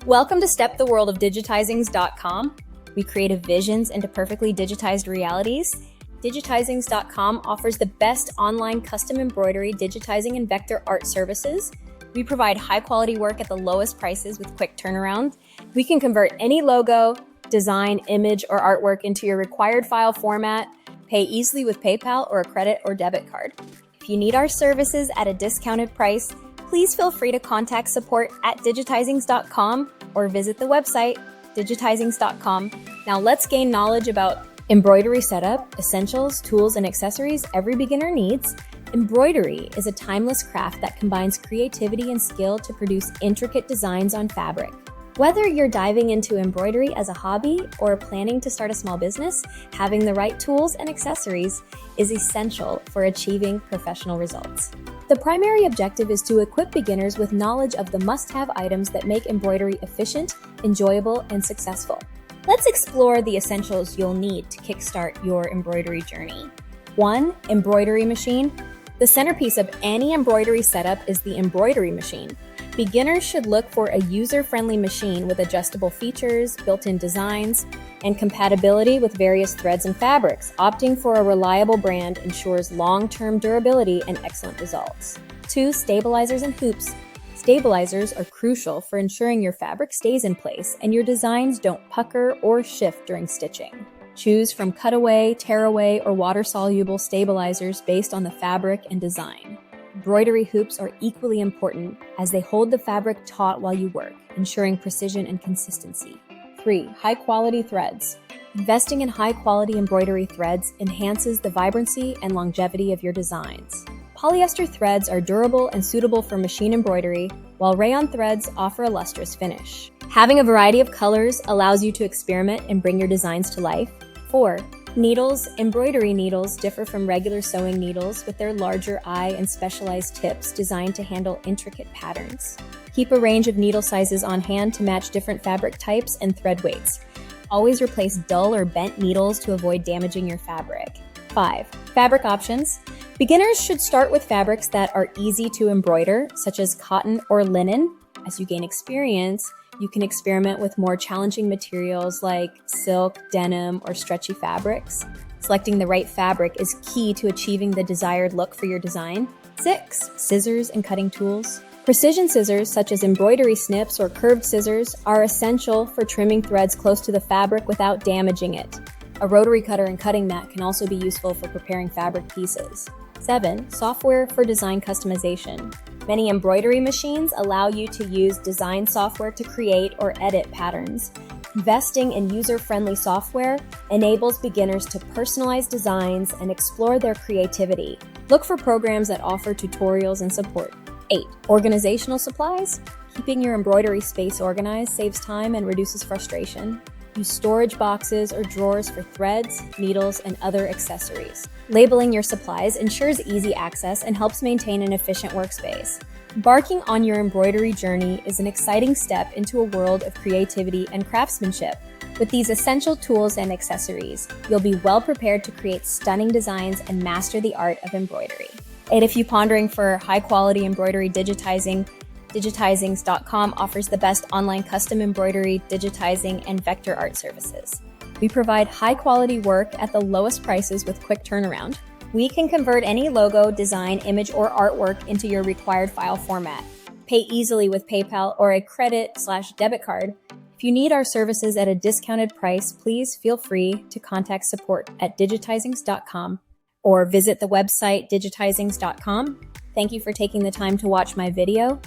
Welcome to Step the World of Digitizing.com. We create visions into perfectly digitized realities. Digitizing.com offers the best online custom embroidery, digitizing, and vector art services. We provide high-quality work at the lowest prices with quick turnaround. We can convert any logo, design, image, or artwork into your required file format. Pay easily with PayPal or a credit or debit card. If you need our services at a discounted price, please feel free to contact support at digitizing.com or visit the website digitizing.com. Now let's gain knowledge about embroidery setup, essentials, tools, and accessories every beginner needs. Embroidery is a timeless craft that combines creativity and skill to produce intricate designs on fabric. Whether you're diving into embroidery as a hobby or planning to start a small business, having the right tools and accessories is essential for achieving professional results. The primary objective is to equip beginners with knowledge of the must-have items that make embroidery efficient, enjoyable, and successful. Let's explore the essentials you'll need to kickstart your embroidery journey. 1. Embroidery machine. The centerpiece of any embroidery setup is the embroidery machine. Beginners should look for a user-friendly machine with adjustable features, built-in designs, and compatibility with various threads and fabrics. Opting for a reliable brand ensures long-term durability and excellent results. 2. Stabilizers and hoops. Stabilizers are crucial for ensuring your fabric stays in place and your designs don't pucker or shift during stitching. Choose from cutaway, tearaway, or water-soluble stabilizers based on the fabric and design. Embroidery hoops are equally important as they hold the fabric taut while you work, ensuring precision and consistency. 3. High-quality threads. Investing in high-quality embroidery threads enhances the vibrancy and longevity of your designs. Polyester threads are durable and suitable for machine embroidery, while rayon threads offer a lustrous finish. Having a variety of colors allows you to experiment and bring your designs to life. 4. Needles. Embroidery needles differ from regular sewing needles with their larger eye and specialized tips designed to handle intricate patterns. Keep a range of needle sizes on hand to match different fabric types and thread weights. Always replace dull or bent needles to avoid damaging your fabric. 5. Fabric options. Beginners should start with fabrics that are easy to embroider, such as cotton or linen. As you gain experience, you can experiment with more challenging materials like silk, denim, or stretchy fabrics. Selecting the right fabric is key to achieving the desired look for your design. 6. Scissors and cutting tools. Precision scissors, such as embroidery snips or curved scissors, are essential for trimming threads close to the fabric without damaging it. A rotary cutter and cutting mat can also be useful for preparing fabric pieces. 7. Software for design customization. Many embroidery machines allow you to use design software to create or edit patterns. Investing in user-friendly software enables beginners to personalize designs and explore their creativity. Look for programs that offer tutorials and support. 8. Organizational supplies. Keeping your embroidery space organized saves time and reduces frustration. Use storage boxes or drawers for threads, needles, and other accessories. Labeling your supplies ensures easy access and helps maintain an efficient workspace. Embarking on your embroidery journey is an exciting step into a world of creativity and craftsmanship. With these essential tools and accessories, you'll be well prepared to create stunning designs and master the art of embroidery. And if you're pondering for high-quality embroidery Digitizing.com offers the best online custom embroidery, digitizing, and vector art services. We provide high-quality work at the lowest prices with quick turnaround. We can convert any logo, design, image, or artwork into your required file format. Pay easily with PayPal or a credit/debit card. If you need our services at a discounted price, please feel free to contact support at digitizing.com or visit the website digitizing.com. Thank you for taking the time to watch my video.